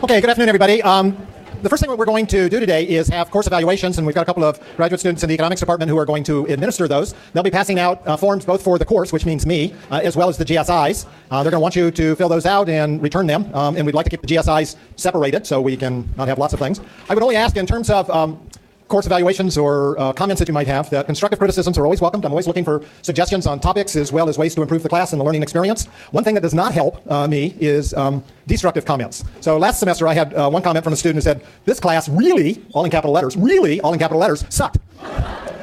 Okay, good afternoon, everybody. The first thing we're going to do today is have course evaluations, and we've got a couple of graduate students in the economics department who are going to administer those. They'll be passing out forms both for the course, which means me, as well as the GSIs. They're going to want you to fill those out and return them, and we'd like to keep the GSIs separated so we can not have lots of things. I would only ask in terms of course evaluations or comments that you might have, that constructive criticisms are always welcomed. I'm always looking for suggestions on topics as well as ways to improve the class and the learning experience. One thing that does not help me is destructive comments. So last semester I had one comment from a student who said, "This class really, all in capital letters, really, all in capital letters, sucked."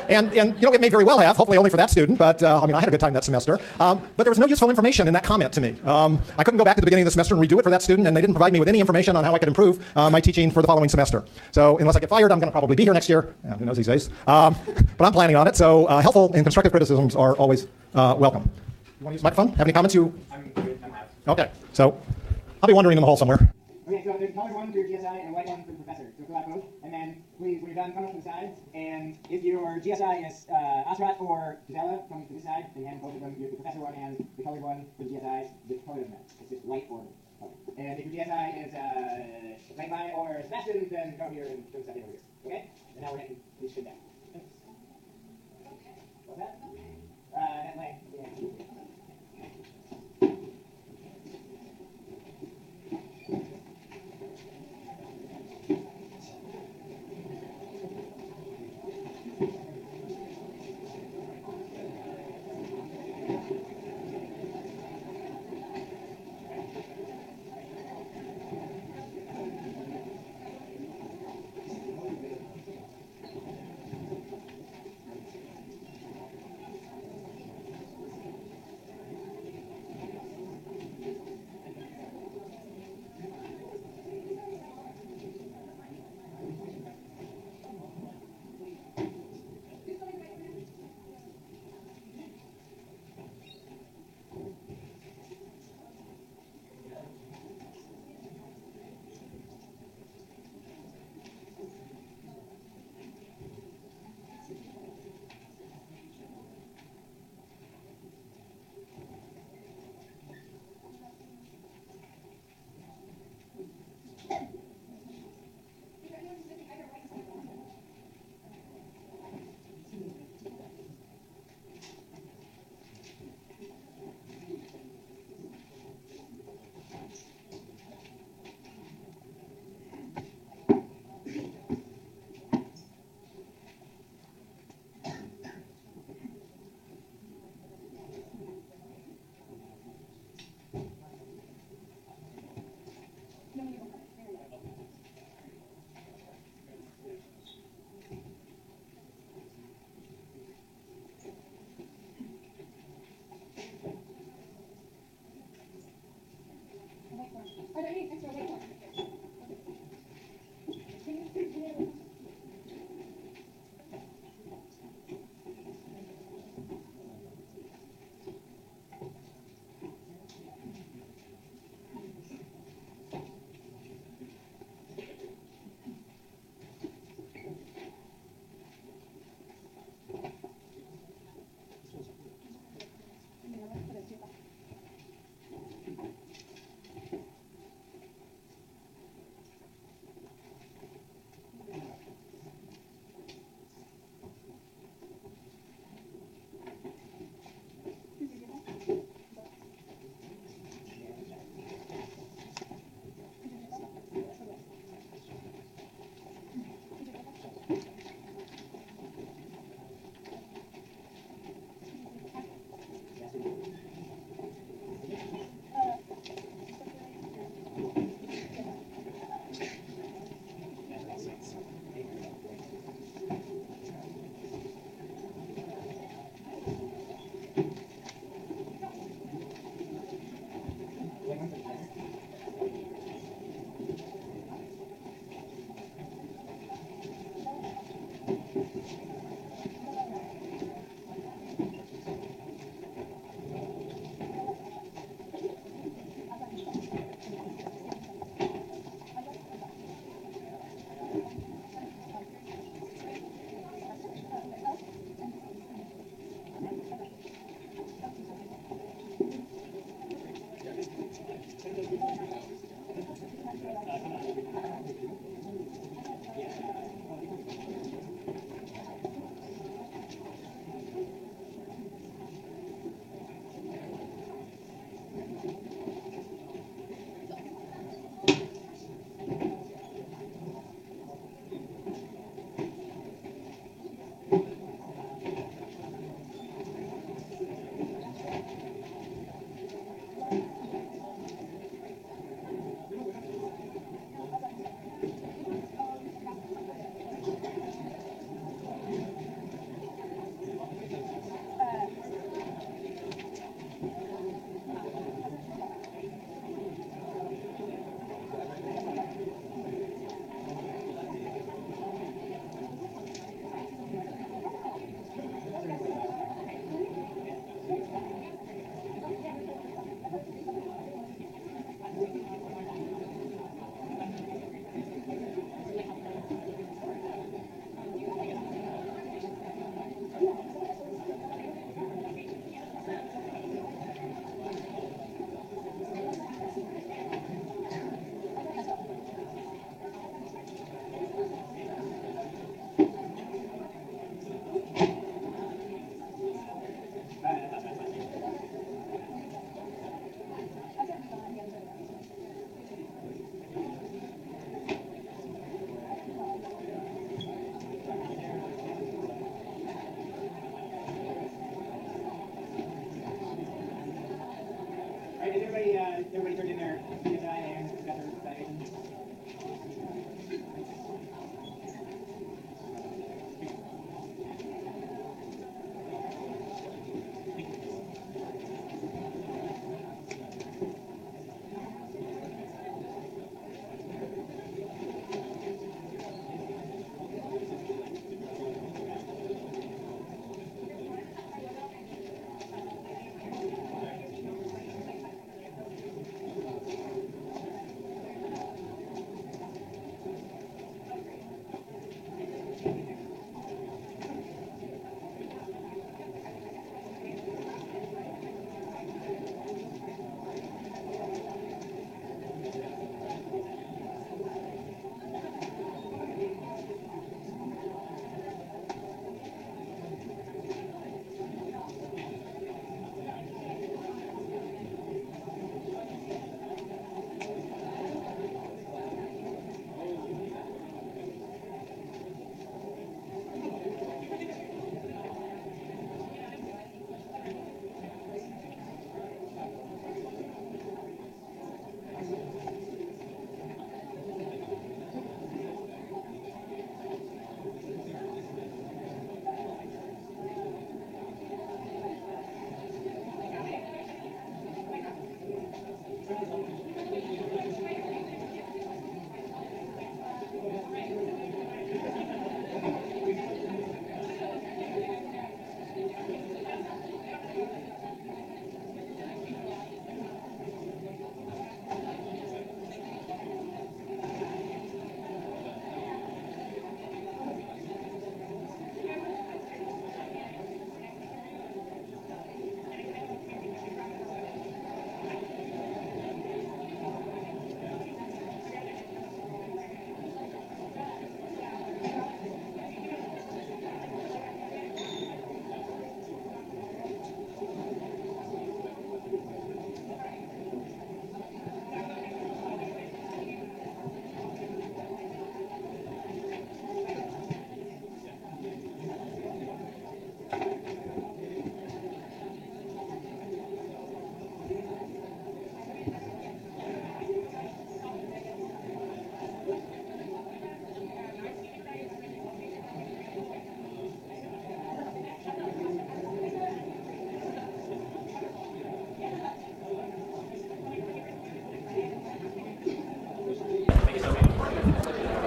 And you know, it may very well have, hopefully only for that student, but I mean, I had a good time that semester. But there was no useful information in that comment to me. I couldn't go back at the beginning of the semester and redo it for that student, and they didn't provide me with any information on how I could improve my teaching for the following semester. So unless I get fired, I'm going to probably be here next year. Who knows these days? But I'm planning on it, so helpful and constructive criticisms are always welcome. You want to use the microphone? Have any comments? I'm good. I'm out. Okay, so I'll be wandering in the hall somewhere. Okay, so there's a colored one for your GSI and a white one for the professor. So fill out both, and then please, when you're done, come up to the sides. And if your GSI is Asrat or Gisela, come to this side and hand both of them. The professor one and the colored one for the GSIs. The color doesn't matter. It's just white or color. And if your GSI is Levi or Sebastian, then come here and go second over here. Okay? And now we're getting this shit down. What's that? That leg. Yeah. Are there any extra weight ones?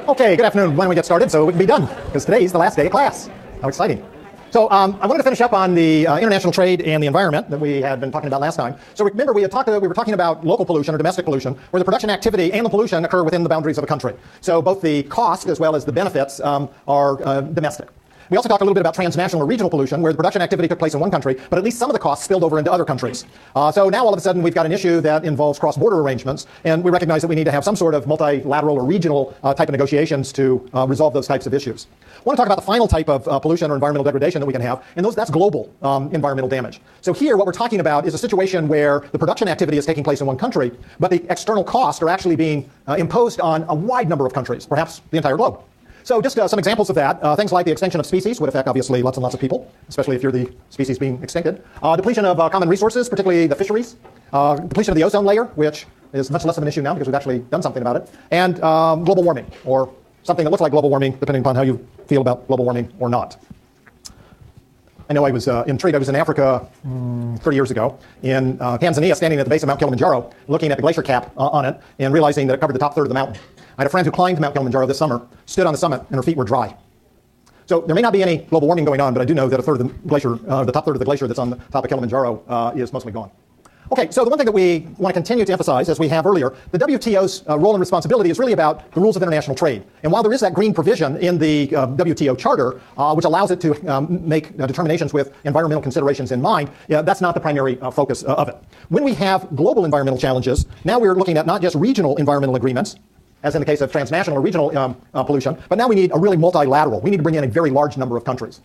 Okay, good afternoon. Why don't we get started so we can be done? Because today's the last day of class. How exciting. So I wanted to finish up on the international trade and the environment that we had been talking about last time. So remember, we were talking about local pollution or domestic pollution, where the production activity and the pollution occur within the boundaries of a country. So both the cost as well as the benefits are domestic. We also talked a little bit about transnational or regional pollution, where the production activity took place in one country, but at least some of the costs spilled over into other countries. So now all of a sudden we've got an issue that involves cross-border arrangements, and we recognize that we need to have some sort of multilateral or regional type of negotiations to resolve those types of issues. I want to talk about the final type of pollution or environmental degradation that we can have, and that's global environmental damage. So here what we're talking about is a situation where the production activity is taking place in one country, but the external costs are actually being imposed on a wide number of countries, perhaps the entire globe. So just some examples of that, things like the extinction of species would affect obviously lots and lots of people, especially if you're the species being extincted. Depletion of common resources, particularly the fisheries. Depletion of the ozone layer, which is much less of an issue now because we've actually done something about it. And global warming, or something that looks like global warming, depending upon how you feel about global warming or not. I know I was intrigued. I was in Africa 30 years ago in Tanzania, standing at the base of Mount Kilimanjaro, looking at the glacier cap on it, and realizing that it covered the top third of the mountain. I had a friend who climbed Mount Kilimanjaro this summer, stood on the summit, and her feet were dry. So there may not be any global warming going on, but I do know that a third of the glacier, the top third of the glacier that's on the top of Kilimanjaro is mostly gone. Okay, so the one thing that we want to continue to emphasize, as we have earlier, the WTO's role and responsibility is really about the rules of international trade. And while there is that green provision in the WTO charter, which allows it to make determinations with environmental considerations in mind, that's not the primary focus of it. When we have global environmental challenges, now we're looking at not just regional environmental agreements, as in the case of transnational or regional pollution, but now we need a really multilateral. We need to bring in a very large number of countries.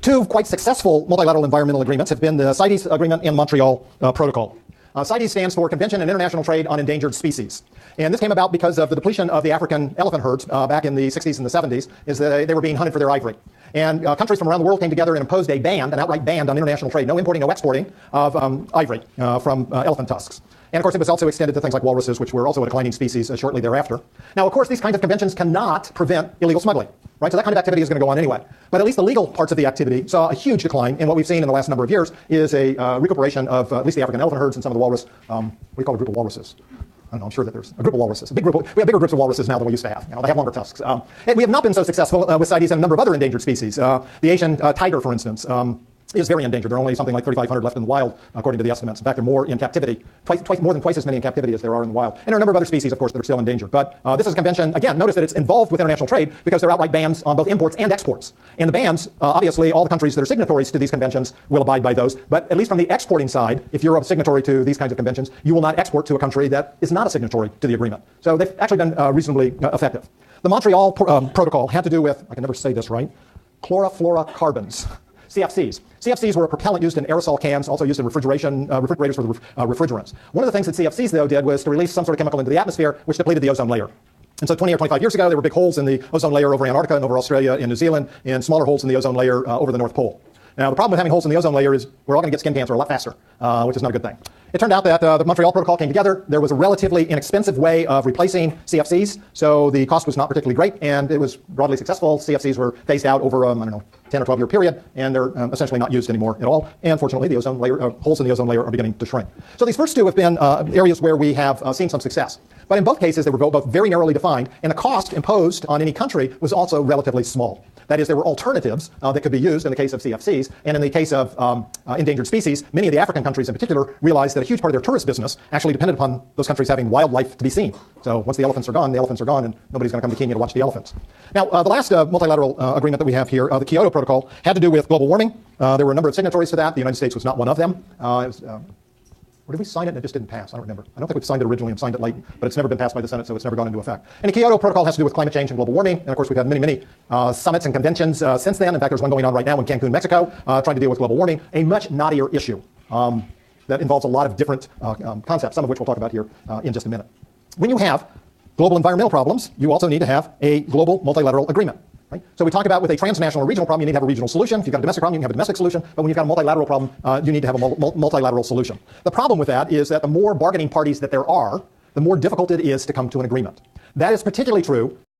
Two quite successful multilateral environmental agreements have been the CITES Agreement and Montreal Protocol. CITES stands for Convention on International Trade on Endangered Species. And this came about because of the depletion of the African elephant herds back in the 60s and the 70s, is that they were being hunted for their ivory. And countries from around the world came together and imposed a ban, an outright ban on international trade, no importing, no exporting of ivory from elephant tusks. And of course, it was also extended to things like walruses, which were also a declining species shortly thereafter. Now, of course, these kinds of conventions cannot prevent illegal smuggling, right? So that kind of activity is going to go on anyway. But at least the legal parts of the activity saw a huge decline. And what we've seen in the last number of years is a recuperation of at least the African elephant herds and some of the walrus. What do you call a group of walruses? I don't know, I'm sure that there's a group of walruses. We have bigger groups of walruses now than we used to have. They have longer tusks. And we have not been so successful with CITES and a number of other endangered species. The Asian tiger, for instance, is very endangered. There are only something like 3,500 left in the wild, according to the estimates. In fact, there are more in captivity, more than twice as many in captivity as there are in the wild. And there are a number of other species, of course, that are still endangered. But this is a convention, again, notice that it's involved with international trade because there are outright bans on both imports and exports. And the bans, obviously, all the countries that are signatories to these conventions will abide by those. But at least from the exporting side, if you're a signatory to these kinds of conventions, you will not export to a country that is not a signatory to the agreement. So they've actually been reasonably effective. The Montreal Protocol had to do with, I can never say this right, chlorofluorocarbons. CFCs. CFCs were a propellant used in aerosol cans, also used in refrigerators for the refrigerants. One of the things that CFCs, though, did was to release some sort of chemical into the atmosphere, which depleted the ozone layer. And so 20 or 25 years ago, there were big holes in the ozone layer over Antarctica and over Australia and New Zealand, and smaller holes in the ozone layer over the North Pole. Now, the problem with having holes in the ozone layer is we're all going to get skin cancer a lot faster, which is not a good thing. It turned out that the Montreal Protocol came together. There was a relatively inexpensive way of replacing CFCs, so the cost was not particularly great, and it was broadly successful. CFCs were phased out over, 10 or 12 year period, and they're essentially not used anymore at all. And fortunately, the ozone layer, holes in the ozone layer are beginning to shrink. So these first two have been areas where we have seen some success. But in both cases, they were both very narrowly defined, and the cost imposed on any country was also relatively small. That is, there were alternatives that could be used in the case of CFCs, and in the case of endangered species, many of the African countries in particular realized that a huge part of their tourist business actually depended upon those countries having wildlife to be seen. So once the elephants are gone, and nobody's going to come to Kenya to watch the elephants. Now, the last multilateral agreement that we have here, the Kyoto Protocol, had to do with global warming. There were a number of signatories to that. The United States was not one of them. Or did we sign it and it just didn't pass? I don't remember. I don't think we've signed it originally and signed it late, but it's never been passed by the Senate, so it's never gone into effect. And the Kyoto Protocol has to do with climate change and global warming. And of course, we've had many summits and conventions since then. In fact, there's one going on right now in Cancun, Mexico, trying to deal with global warming, a much knottier issue that involves a lot of different concepts, some of which we'll talk about here in just a minute. When you have global environmental problems, you also need to have a global multilateral agreement. Right? So we talk about with a transnational or regional problem, you need to have a regional solution. If you've got a domestic problem, you can have a domestic solution. But when you've got a multilateral problem, you need to have a multilateral solution. The problem with that is that the more bargaining parties that there are, the more difficult it is to come to an agreement. That is particularly true